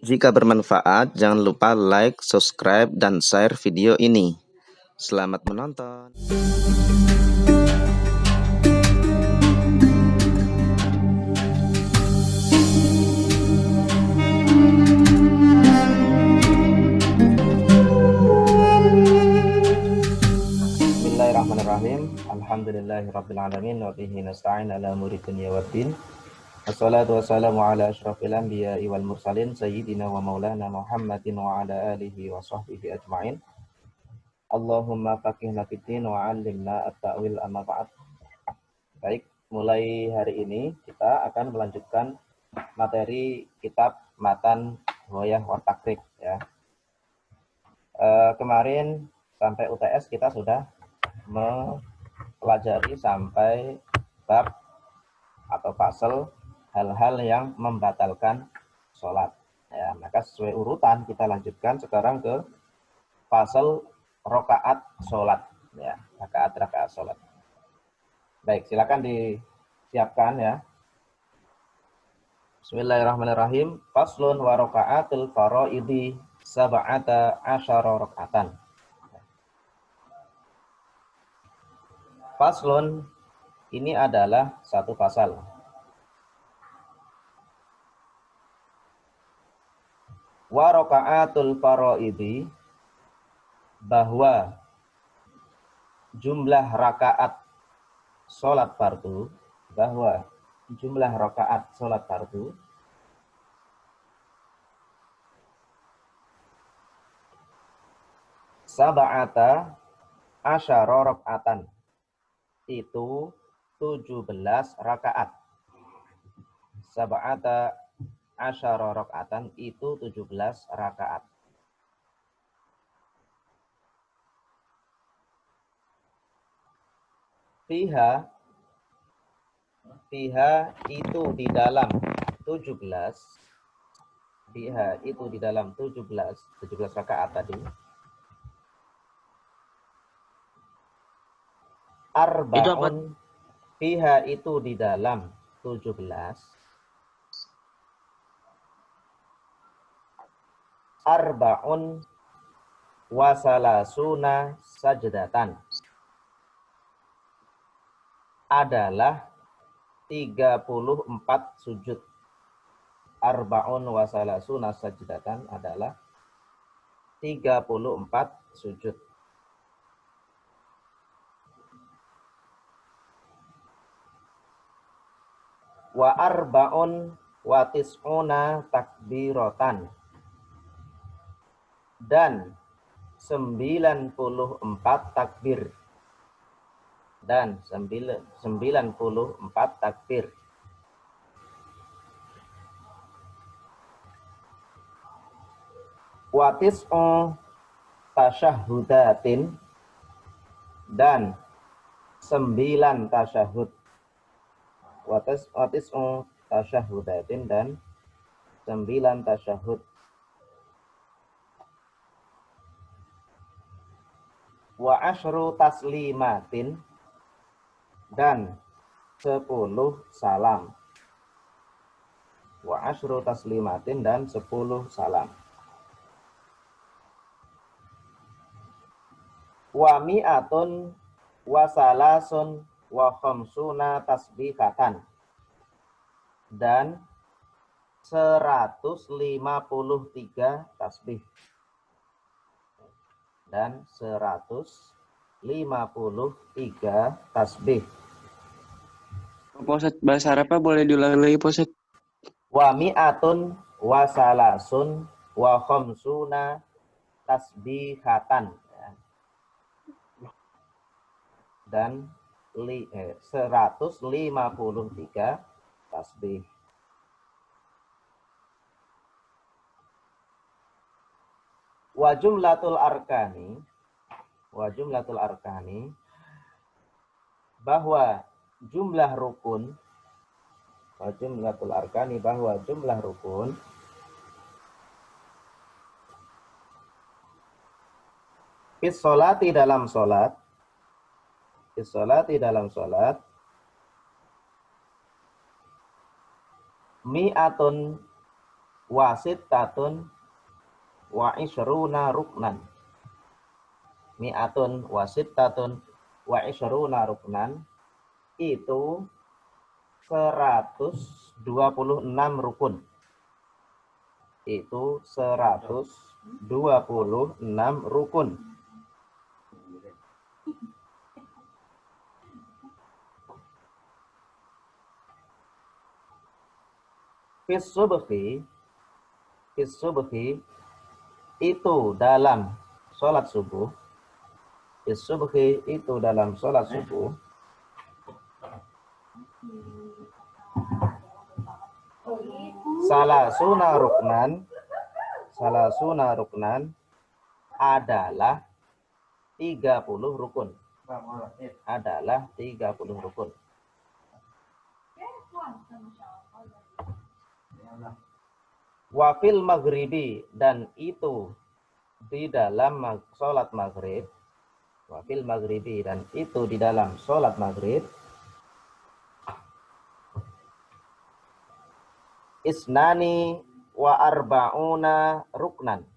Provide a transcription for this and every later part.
Jika bermanfaat, jangan lupa like, subscribe, dan share video ini. Selamat menonton. Bismillahirrahmanirrahim. Alhamdulillahirrabbilalamin. Wa bihi nasta'in ala umuri dunya waddin. Wassalatu wassalamu ala asyrafil anbiya'i wal mursalin sayyidina wa maulana Muhammadin wa ala alihi wa sahbihi ajma'in. Allahumma faqihna fiddin wa 'allimna at-ta'wil amma ba'd. Baik, mulai hari ini kita akan melanjutkan materi kitab Matan Ghoyah wa Takrib ya. Kemarin sampai UTS kita sudah mempelajari sampai bab atau fasal hal-hal yang membatalkan sholat. Ya, maka sesuai urutan kita lanjutkan sekarang ke fasal rakaat sholat. Ya, rakaat sholat. Baik, silakan disiapkan ya. Bismillahirrahmanirrahim. Faslun wa rakaatul faraidi sab'ata asyara rakaatan. Faslun ini adalah satu pasal. Wa rakaatul faraidi, bahwa jumlah rakaat sholat fardu, bahwa jumlah rakaat sholat fardu sab'ata asyara rakaatan, itu 17 rakaat. Sab'ata asyara rakaatan itu 17 rakaat. Fiha itu di dalam 17. Fiha itu di dalam 17 rakaat tadi. Arba'un, fiha itu di dalam 17. Arba'un wasalasuna sajdatan, adalah 34 sujud. Arba'un wasalasuna sajdatan adalah 34 sujud. Wa arba'un wa tis'una takbiratan, dan 94 takbir. Dan 94 takbir. Wa tis'u tasyahhudatin, dan 9 tasyahud. Wa tis'u tasyahhudatin, dan 9 tasyahud. Wa asyru taslimatin, dan 10 salam. Wa asyru taslimatin, dan 10 salam. Wa mi'atun wa salasun wa khamsuna tasbihatan, dan 153 tasbih. Dan 153 tasbih. Posat, bahasa Arabnya boleh diulang lagi, Posat? Wa mi'atun wa salasun wa khamsuna tasbihatan, dan 153 tasbih. Wa jumlatul arkani, bahwa jumlah rukun. Wa jumlatul arkani, bahwa jumlah rukun. Fis sholati, dalam sholat. Fis sholati, dalam sholat. Mi'atun wasittatun wa isyruna ruknan. Mi'atun wasittatun wa isyruna ruknan itu 126 rukun. Itu 126 rukun. Fis subhi itu dalam sholat subuh. Fis subhi itu dalam sholat subuh. Salasuna ruknan adalah 30 rukun. Adalah 30 rukun. Wafil maghribi, dan itu di dalam sholat maghrib. Wafil maghribi, dan itu di dalam sholat maghrib. Isnani wa arba'una ruknan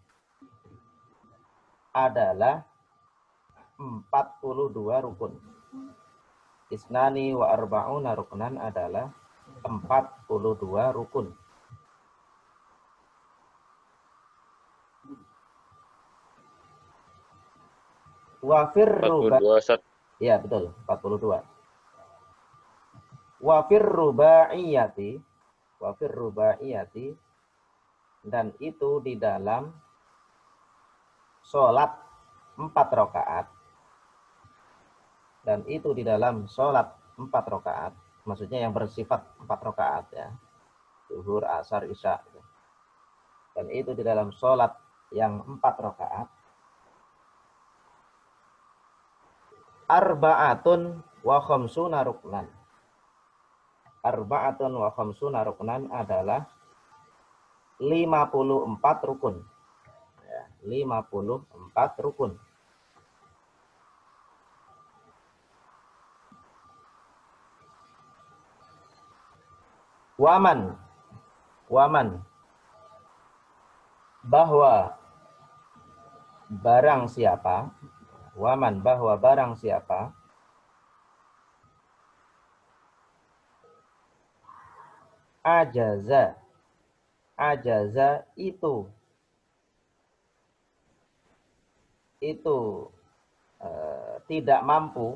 adalah 42 rukun. Isnani wa arba'una ruknan adalah 42 rukun. Wafir ya betul, 42. Wafir rubaiyati, dan itu di dalam sholat 4 rakaat. Dan itu di dalam sholat 4 rakaat. Maksudnya yang bersifat 4 rakaat ya. Zuhur, asar, isya. Dan itu di dalam sholat yang 4 rakaat. Arba'atun wa khamsuna ruknan. Arba'atun wa khamsuna ruknan adalah 54 rukun. Ya, 54 rukun. Waman bahwa barang siapa, ajaza itu tidak mampu,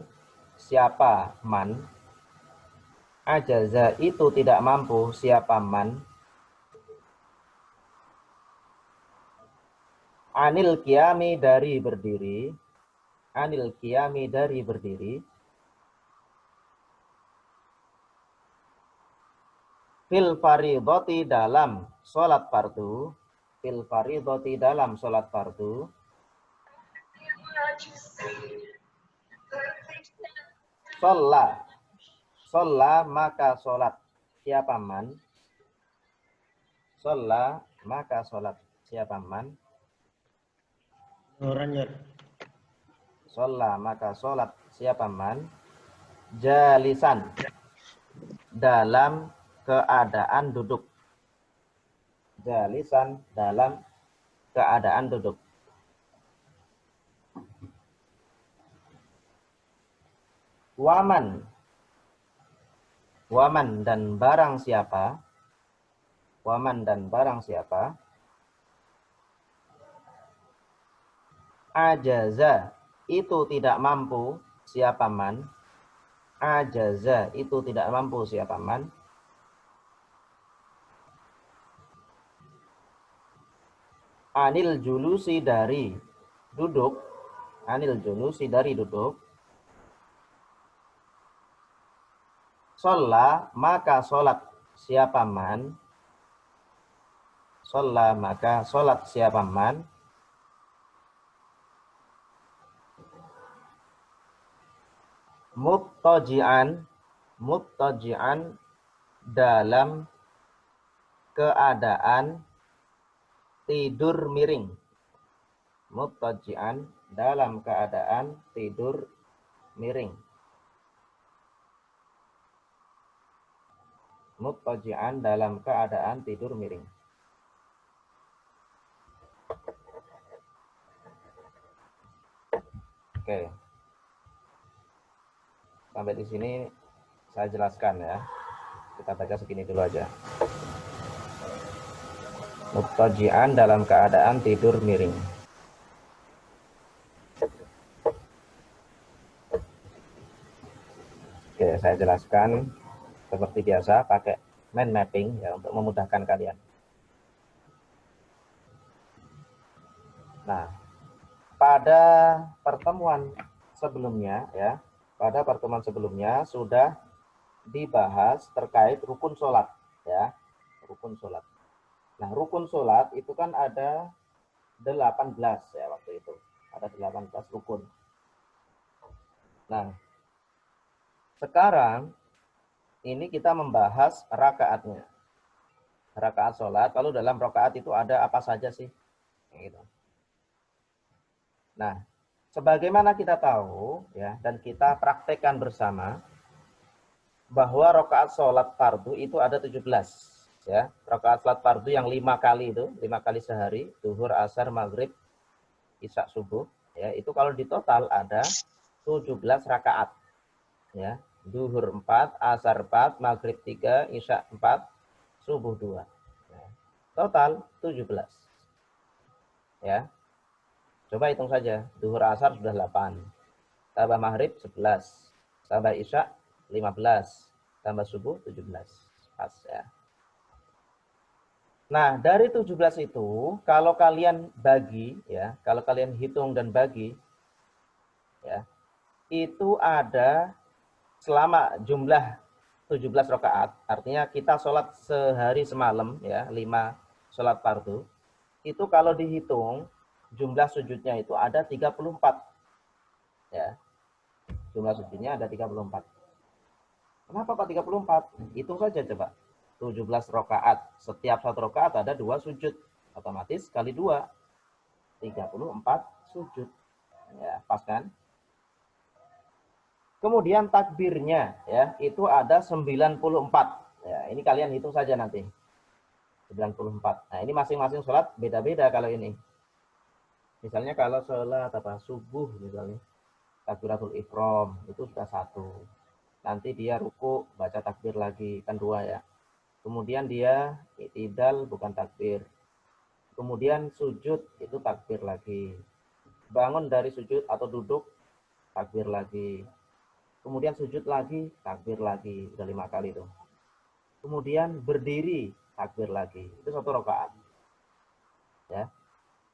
siapa man. Ajaza itu tidak mampu, siapa man. Anil qiyami, dari berdiri. Anil qiyami, dari berdiri. Fil faridhati, dalam sholat fardu. Fil faridhati, dalam sholat fardu. Sholla, maka sholat, siapa man. Sholla, maka sholat, siapa man. Sholla, maka sholat, siapa man. Jalisan, dalam keadaan duduk. Jalisan, dalam keadaan duduk. Waman, dan barang siapa. Waman, dan barang siapa. Ajaza, itu tidak mampu, siapa man. Ajaza, itu tidak mampu, siapa man. Anil julusi, dari duduk. Anil julusi, dari duduk. Sholla, maka sholat, siapa man. Sholla, maka sholat, siapa man. Muttaji'an, dalam keadaan tidur miring. Muttaji'an, dalam keadaan tidur miring. Muttaji'an, dalam keadaan tidur miring. Oke. Sampai di sini saya jelaskan ya. Kita baca segini dulu aja. Muttaji'an dalam keadaan tidur miring. Oke, saya jelaskan seperti biasa pakai mind mapping ya untuk memudahkan kalian. Nah, pada pertemuan sebelumnya ya, pada pertemuan sebelumnya sudah dibahas terkait rukun sholat ya, rukun sholat. Nah, rukun sholat itu kan ada 18 ya waktu itu. Ada 18 rukun. Nah, sekarang ini kita membahas rakaatnya. Rakaat sholat, lalu dalam rakaat itu ada apa saja sih? Gitu. Nah, sebagaimana kita tahu ya dan kita praktekkan bersama bahwa rakaat sholat fardu itu ada 17 ya. Rakaat sholat fardu yang 5 kali itu, 5 kali sehari, zuhur, asar, maghrib, isya, subuh ya. Itu kalau di total ada 17 rakaat ya. Zuhur 4, asar 4, maghrib 3, isya 4, subuh 2. Ya. Total 17. Ya. Coba hitung saja. Zuhur asar sudah 8. Tambah maghrib 11. Tambah isya 15. Tambah subuh 17. Pas ya. Nah, dari 17 itu kalau kalian bagi ya, kalau kalian hitung dan bagi ya, itu ada selama jumlah 17 rakaat, artinya kita sholat sehari semalam ya, 5 sholat fardu. Itu kalau dihitung jumlah sujudnya itu ada 34. Ya. Jumlah sujudnya ada 34. Kenapa Pak 34? Hitung saja coba. 17 rakaat. Setiap satu rakaat ada 2 sujud. Otomatis kali 2. 34 sujud. Ya, pas kan? Kemudian takbirnya ya, itu ada 94. Ya, ini kalian hitung saja nanti. 94. Nah, ini masing-masing sholat beda-beda kalau ini. Misalnya kalau sholat subuh misalnya, takbiratul ihram itu sudah 1. Nanti dia ruku baca takbir lagi, kan 2 ya. Kemudian dia i'tidal bukan takbir. Kemudian sujud itu takbir lagi. Bangun dari sujud atau duduk takbir lagi. Kemudian sujud lagi, takbir lagi. Udah 5 kali tuh. Kemudian berdiri, takbir lagi. Itu 1 rakaat. Ya.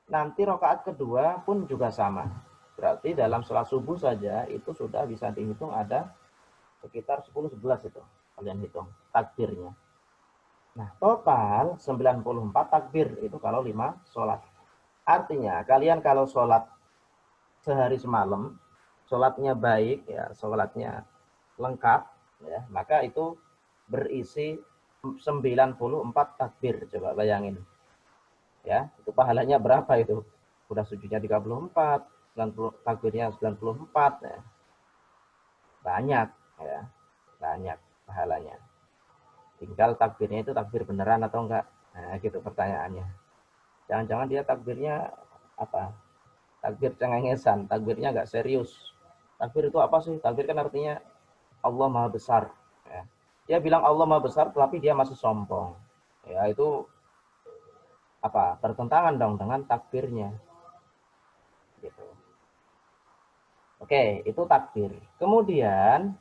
Nanti rakaat kedua pun juga sama. Berarti dalam sholat subuh saja itu sudah bisa dihitung ada sekitar 10-11 itu. Kalian hitung takbirnya. Nah, total 94 takbir itu kalau 5 sholat. Artinya kalian kalau sholat sehari semalam, sholatnya baik, ya, sholatnya lengkap, ya, maka itu berisi 94 takbir. Coba bayangin. Ya, itu pahalanya berapa itu? Udah sujudnya 34, 90, takbirnya 94 ya. Banyak ya. Banyak pahalanya. Tinggal takbirnya itu takbir beneran atau enggak. Nah, gitu pertanyaannya. Jangan-jangan dia takbirnya apa? Takbir cengengesan, takbirnya enggak serius. Takbir itu apa sih? Takbir kan artinya Allah Maha Besar ya. Dia bilang Allah Maha Besar tapi dia masih sombong. Ya, itu apa? Bertentangan dong dengan takbirnya. Gitu. Oke, itu takbir. Kemudian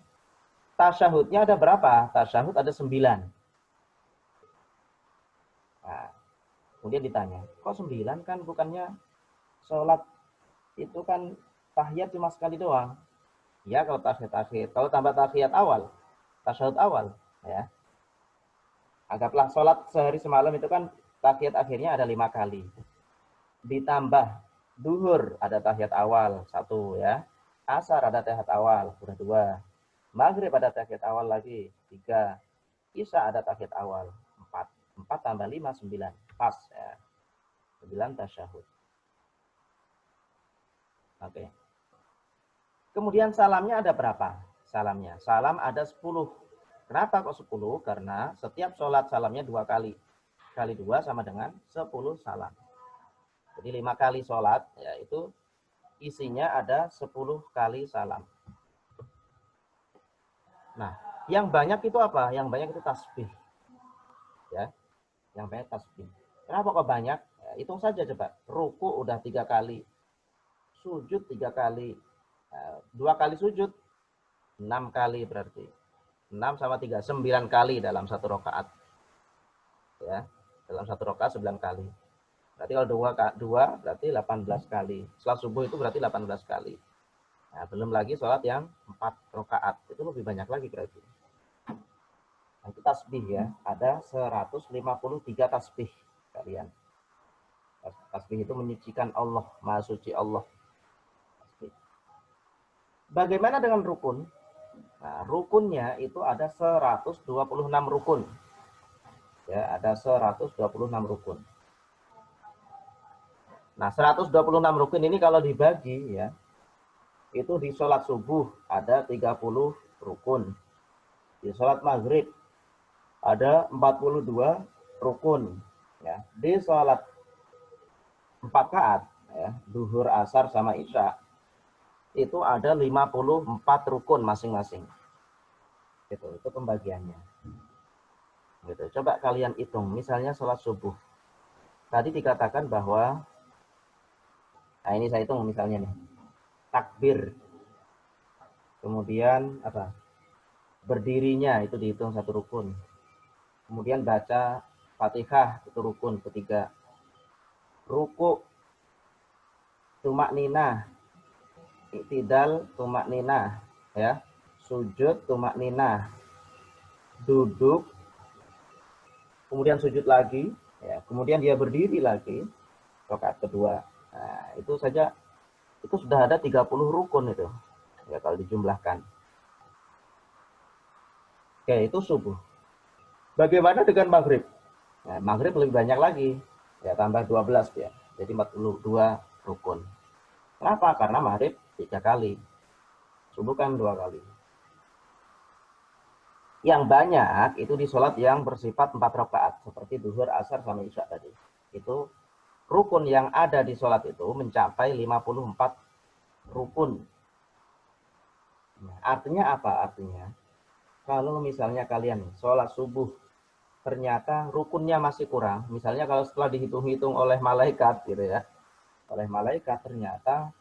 tasyahudnya ada berapa? Tasyahud ada 9. Nah, kemudian ditanya, kok 9 kan bukannya sholat itu kan tahiyat cuma sekali doang. Ya kalau tahiyat akhir, kalau tambah tahiyat awal, tasyahud awal, ya. Anggaplah sholat sehari semalam itu kan tahiyat akhirnya ada 5 kali. Ditambah duhur ada tahiyat awal 1 ya. Asar ada tahiyat awal, udah 2. Maghrib ada tahiyat awal lagi 3. Isya ada tahiyat awal 4. 4 tambah 5 9. Pas ya. 9 tasyahud. Oke. Kemudian salamnya ada berapa? Salamnya. Salam ada 10. Kenapa kok 10? Karena setiap sholat salamnya 2 kali. Kali 2 sama dengan 10 salam. Jadi 5 kali sholat, ya itu isinya ada 10 kali salam. Nah, yang banyak itu apa? Yang banyak itu tasbih. Ya, yang banyak tasbih. Kenapa kok banyak? Ya, hitung saja coba. Ruku udah 3 kali, sujud 3 kali, 2 kali sujud, 6 kali berarti. 6 sama 3, 9 kali dalam satu rakaat. Ya, dalam satu rakaat 9 kali. Berarti kalau dua berarti 18 kali. Setelah subuh itu berarti 18 kali. Nah, belum lagi sholat yang 4 rakaat. Itu lebih banyak lagi berarti. Nah, itu tasbih ya. Ada 153 tasbih kalian. Tasbih itu menyucikan Allah, Maha Suci Allah. Tasbih. Bagaimana dengan rukun? Nah, rukunnya itu ada 126 rukun. Ya, ada 126 rukun. Nah, 126 rukun ini kalau dibagi ya, itu di sholat subuh ada 30 rukun. Di sholat maghrib ada 42 rukun. Ya. Di sholat 4 rakaat, ya, duhur, asar, sama isya, itu ada 54 rukun masing-masing. Itu pembagiannya. Gitu. Coba kalian hitung, misalnya sholat subuh. Tadi dikatakan bahwa, nah ini saya hitung misalnya nih, takbir, kemudian apa? Berdirinya itu dihitung satu rukun. Kemudian baca Fatihah itu rukun ketiga. Ruku, tumak ninah, iktidal, tumak ninah, ya. Sujud, tumak ninah. Duduk, kemudian sujud lagi, ya. Kemudian dia berdiri lagi, rakaat kedua. Nah, itu saja itu sudah ada 30 rukun itu. Ya kalau dijumlahkan. Oke, itu subuh. Bagaimana dengan maghrib? Nah, maghrib lebih banyak lagi. Ya, tambah 12 ya. Jadi 42 rukun. Kenapa? Karena maghrib 3 kali. Subuh kan 2 kali. Yang banyak itu di sholat yang bersifat 4 rakaat. Seperti duhur, asar, sama isya tadi. Itu rukun yang ada di sholat itu mencapai 54 rukun. Nah, artinya apa? Artinya, kalau misalnya kalian sholat subuh ternyata rukunnya masih kurang. Misalnya kalau setelah dihitung-hitung oleh malaikat gitu ya. Oleh malaikat ternyata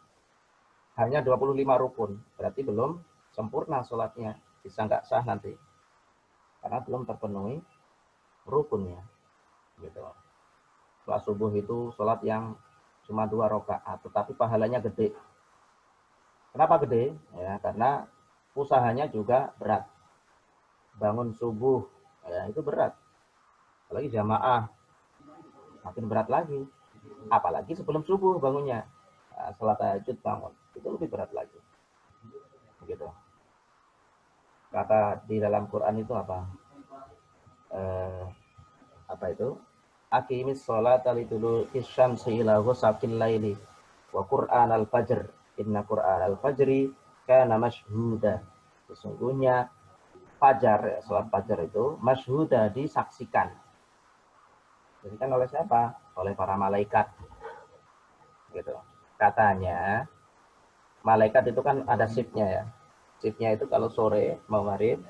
hanya 25 rukun. Berarti belum sempurna sholatnya. Bisa nggak sah nanti. Karena belum terpenuhi rukunnya. Gitu. Sholat subuh itu sholat yang cuma 2 rakaat, tetapi pahalanya gede. Kenapa gede? Ya, karena usahanya juga berat. Bangun subuh, ya, itu berat. Apalagi jamaah, makin berat lagi. Apalagi sebelum subuh bangunnya. Nah, sholat tahajud bangun, itu lebih berat lagi. Begitu. Kata di dalam Quran itu apa? Apa itu? Aqimis sholata liduluki syamsi ila ghusaqil laili wa Qur'an al-fajr. Inna Qur'an al-fajri kana masyhuda. Sesungguhnya fajar, sholat fajar itu masyhuda, disaksikan. Disaksikan oleh siapa? Oleh para malaikat. Gitu. Katanya malaikat itu kan ada shiftnya ya. Shiftnya itu kalau sore mau maghrib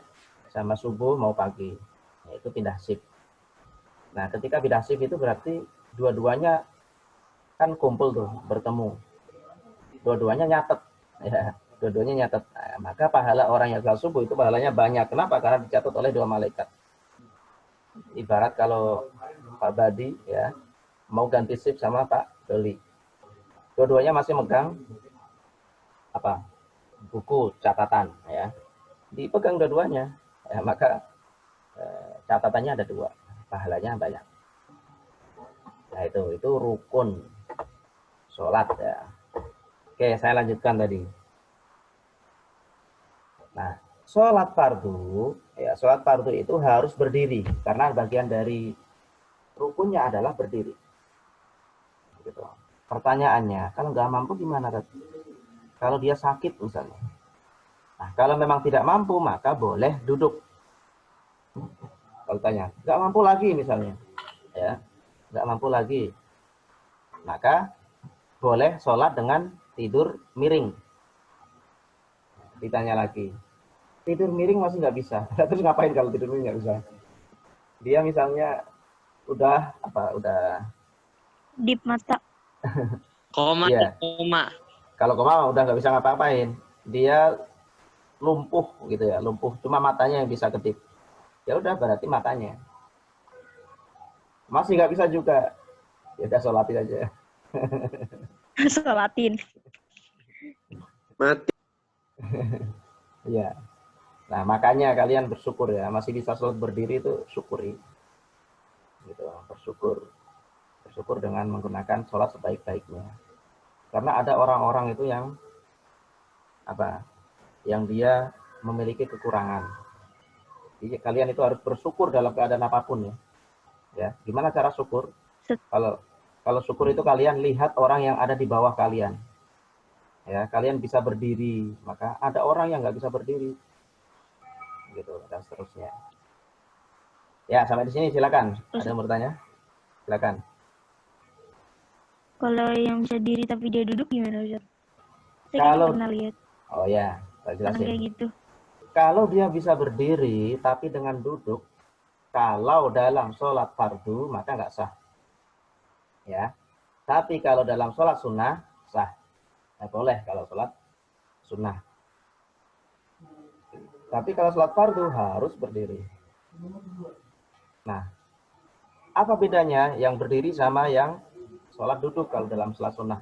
sama subuh mau pagi. Nah, itu pindah shift. Nah, ketika pindah shift itu berarti dua-duanya kan kumpul tuh, bertemu. Dua-duanya nyatet. Ya, dua-duanya nyatet. Nah, maka pahala orang yang sholat subuh itu pahalanya banyak. Kenapa? Karena dicatat oleh 2 malaikat. Ibarat kalau Pak Badi ya mau ganti shift sama Pak Doli. Dua-duanya masih megang apa? Buku catatan ya. Dipegang dua-duanya. Ya, maka catatannya ada 2. Pahalanya banyak. Nah, itu rukun sholat ya. Oke, saya lanjutkan tadi. Nah, sholat fardu, ya sholat fardu itu harus berdiri karena bagian dari rukunnya adalah berdiri. Gitu. Pertanyaannya, kalau nggak mampu gimana? Kalau dia sakit misalnya. Nah, kalau memang tidak mampu maka boleh duduk. Kalau tanya, nggak mampu lagi misalnya, ya nggak mampu lagi, maka boleh sholat dengan tidur miring. Ditanya lagi, tidur miring masih nggak bisa. Terus ngapain kalau tidur miring nggak bisa? Dia misalnya udah Dip mata. Koma, iya, koma. kalau koma udah nggak bisa ngapa-ngapain. Dia lumpuh gitu ya, lumpuh. Cuma matanya yang bisa kedip. Ya udah berarti matanya. Masih nggak bisa juga. Ya udah sholatin aja. Sholatin. Mati. Iya. Nah, makanya kalian bersyukur ya, masih bisa sholat berdiri itu syukuri. Gitu, bersyukur. Bersyukur dengan menggunakan sholat sebaik-baiknya. Karena ada orang-orang itu yang apa? Yang dia memiliki kekurangan. Jadi kalian itu harus bersyukur dalam keadaan apapun ya. Ya, gimana cara syukur? Kalau syukur itu kalian lihat orang yang ada di bawah kalian. Ya, kalian bisa berdiri, maka ada orang yang nggak bisa berdiri. Gitu, dan seterusnya. Ya, sampai di sini silakan. Ada yang bertanya? Silakan. Kalau yang bisa diri tapi dia duduk gimana, Ustaz? Saya Kalau pernah lihat oh ya, saya orang kayak jelasin. gitu. Kalau dia bisa berdiri tapi dengan duduk, kalau dalam sholat fardu maka nggak sah. Ya, tapi kalau dalam sholat sunnah sah. Boleh kalau sholat sunnah. Tapi kalau sholat fardu harus berdiri. Nah, apa bedanya yang berdiri sama yang sholat duduk kalau dalam sholat sunnah?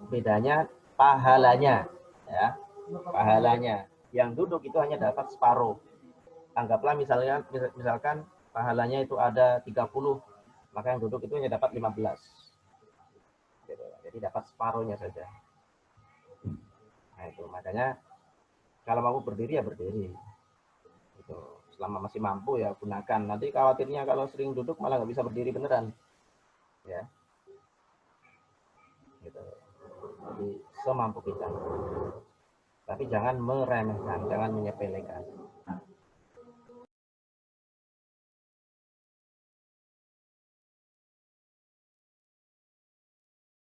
Bedanya pahalanya, ya, pahalanya. Yang duduk itu hanya dapat separuh. Anggaplah misalkan pahalanya itu ada 30, maka yang duduk itu hanya dapat 15. Jadi dapat separuhnya saja. Nah itu makanya kalau mau berdiri ya berdiri. Itu selama masih mampu ya gunakan. Nanti khawatirnya kalau sering duduk malah nggak bisa berdiri beneran. Ya. Gitu. Jadi semampu kita. Tapi jangan meremehkan, jangan menyepelekan.